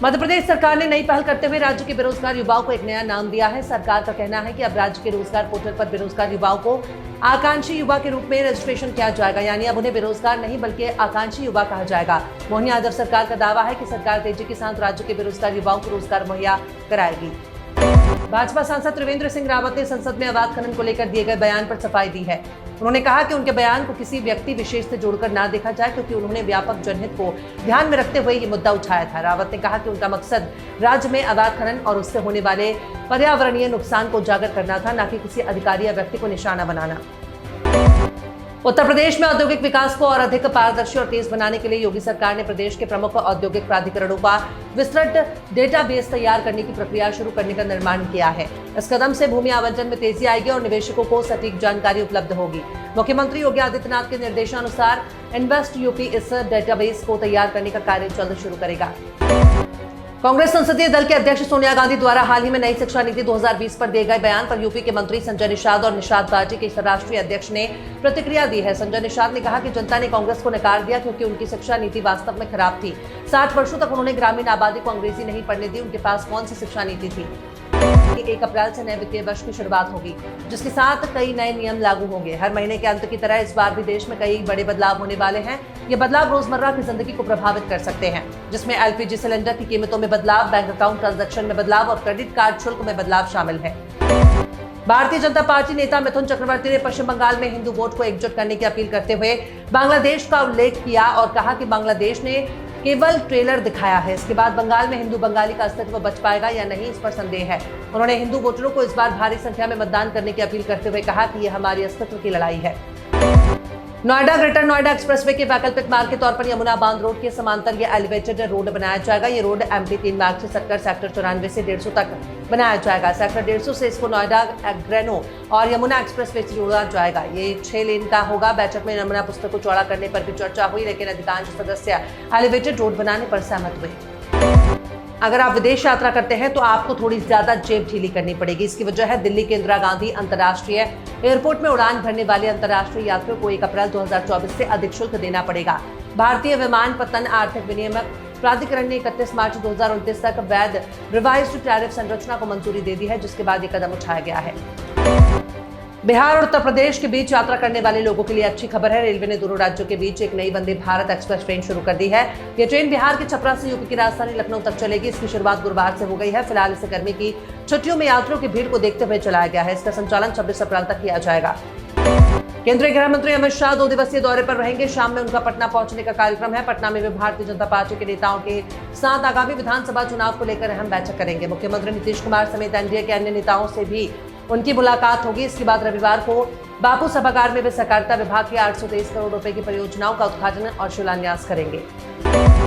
मध्य प्रदेश सरकार ने नई पहल करते हुए राज्य के बेरोजगार युवाओं को एक नया नाम दिया है। सरकार का कहना है कि अब राज्य के रोजगार पोर्टल पर बेरोजगार युवाओं को आकांक्षी युवा के रूप में रजिस्ट्रेशन किया जाएगा, यानी अब उन्हें बेरोजगार नहीं बल्कि आकांक्षी युवा कहा जाएगा। वहीं आजर सरकार का दावा है कि सरकार तेजी के साथ राज्य के बेरोजगार युवाओं को रोजगार मुहैया कराएगी। भाजपा सांसद त्रिवेंद्र सिंह रावत ने संसद में अवैध खनन को लेकर दिए गए बयान पर सफाई दी है। उन्होंने कहा कि उनके बयान को किसी व्यक्ति विशेष से जोड़कर ना देखा जाए, क्योंकि उन्होंने व्यापक जनहित को ध्यान में रखते हुए ये मुद्दा उठाया था। रावत ने कहा कि उनका मकसद राज्य में अवैध खनन और उससे होने वाले पर्यावरणीय नुकसान को उजागर करना था, न कि किसी अधिकारी या व्यक्ति को निशाना बनाना। उत्तर प्रदेश में औद्योगिक विकास को और अधिक पारदर्शी और तेज बनाने के लिए योगी सरकार ने प्रदेश के प्रमुख औद्योगिक प्राधिकरणों का विस्तृत डेटाबेस तैयार करने की प्रक्रिया शुरू करने का निर्माण किया है। इस कदम से भूमि आवंटन में तेजी आएगी और निवेशकों को सटीक जानकारी उपलब्ध होगी। मुख्यमंत्री योगी आदित्यनाथ के निर्देशानुसार इन्वेस्ट यूपी इस डेटाबेस को तैयार करने का कार्य जल्द शुरू करेगा। कांग्रेस संसदीय दल के अध्यक्ष सोनिया गांधी द्वारा हाल ही में नई शिक्षा नीति 2020 पर दिए गए बयान पर यूपी के मंत्री संजय निषाद और निषाद पार्टी के राष्ट्रीय अध्यक्ष ने प्रतिक्रिया दी है। संजय निषाद ने कहा कि जनता ने कांग्रेस को नकार दिया क्योंकि उनकी शिक्षा नीति वास्तव में खराब थी। 60 वर्षों तक उन्होंने ग्रामीण आबादी को अंग्रेजी नहीं पढ़ने दी। उनके पास कौन सी शिक्षा नीति थी। 1 अप्रैल से नए वित्तीय वर्ष की शुरुआत होगी, जिसके साथ कई नए नियम लागू होंगे। हर महीने के अंत की तरह इस बार भी देश में कई बड़े बदलाव होने वाले हैं। ये बदलाव रोजमर्रा की जिंदगी को प्रभावित कर सकते हैं, जिसमें एलपीजी सिलेंडर की कीमतों में बदलाव, बैंक अकाउंट ट्रांजैक्शन में बदलाव और क्रेडिट कार्ड शुल्क में बदलाव शामिल है। भारतीय जनता पार्टी नेता मिथुन चक्रवर्ती ने पश्चिम बंगाल में हिंदू वोट को एकजुट करने की अपील करते हुए बांग्लादेश का उल्लेख किया और कहा कि बांग्लादेश ने केवल ट्रेलर दिखाया है। इसके बाद बंगाल में हिंदू बंगाली का अस्तित्व बच पाएगा या नहीं, इस पर संदेह है। उन्होंने हिंदू वोटरों को इस बार भारी संख्या में मतदान करने की अपील करते हुए कहा कि यह हमारी अस्तित्व की लड़ाई है। नोएडा ग्रेटर नोएडा एक्सप्रेसवे के वैकल्पिक मार्ग के तौर पर यमुना बांध रोड के समांतर ये एलिवेटेड रोड बनाया जाएगा। ये रोड एमपी 3 मार्ग से सटकर सेक्टर 94 से 150 तक बनाया जाएगा। सेक्टर 150 से इसको नोएडा ग्रेनो और यमुना एक्सप्रेसवे से जोड़ा जाएगा। ये 6 लेन का होगा। बैठक में यमुना पुस्तक को चौड़ा करने पर भी चर्चा हुई, लेकिन अधिकांश सदस्य एलिवेटेड रोड बनाने पर सहमत हुए। अगर आप विदेश यात्रा करते हैं तो आपको थोड़ी ज्यादा जेब ढीली करनी पड़ेगी। इसकी वजह है दिल्ली के इंदिरा गांधी अंतर्राष्ट्रीय एयरपोर्ट में उड़ान भरने वाले अंतर्राष्ट्रीय यात्रियों को 1 अप्रैल 2024 से अधिक शुल्क देना पड़ेगा। भारतीय विमानपत्तन आर्थिक विनियामक प्राधिकरण ने 31 मार्च 2029 तक वैध रिवाइज्ड टैरिफ संरचना को मंजूरी दे दी है, जिसके बाद ये कदम उठाया गया है। बिहार और उत्तर प्रदेश के बीच यात्रा करने वाले लोगों के लिए अच्छी खबर है। रेलवे ने दोनों राज्यों के बीच एक नई वंदे भारत एक्सप्रेस ट्रेन शुरू कर दी है। ये ट्रेन बिहार के छपरा से यूपी की राजधानी लखनऊ तक चलेगी। इसकी शुरुआत गुरुवार से हो गई है। फिलहाल इसे गर्मी की छुट्टियों में यात्रियों की भीड़ को देखते हुए चलाया गया है। इसका संचालन 26 अप्रैल तक किया जाएगा। केंद्रीय गृह मंत्री अमित शाह 2 दिवसीय दौरे पर रहेंगे। शाम में उनका पटना पहुंचने का कार्यक्रम है। पटना में वे भारतीय जनता पार्टी के नेताओं के साथ आगामी विधानसभा चुनाव को लेकर अहम बैठक करेंगे। मुख्यमंत्री नीतीश कुमार समेत एनडीए के अन्य नेताओं से भी उनकी मुलाकात होगी। इसके बाद रविवार को बापू सभागार में वे सहकारिता विभाग के 823 करोड़ रुपए की परियोजनाओं का उद्घाटन और शिलान्यास करेंगे।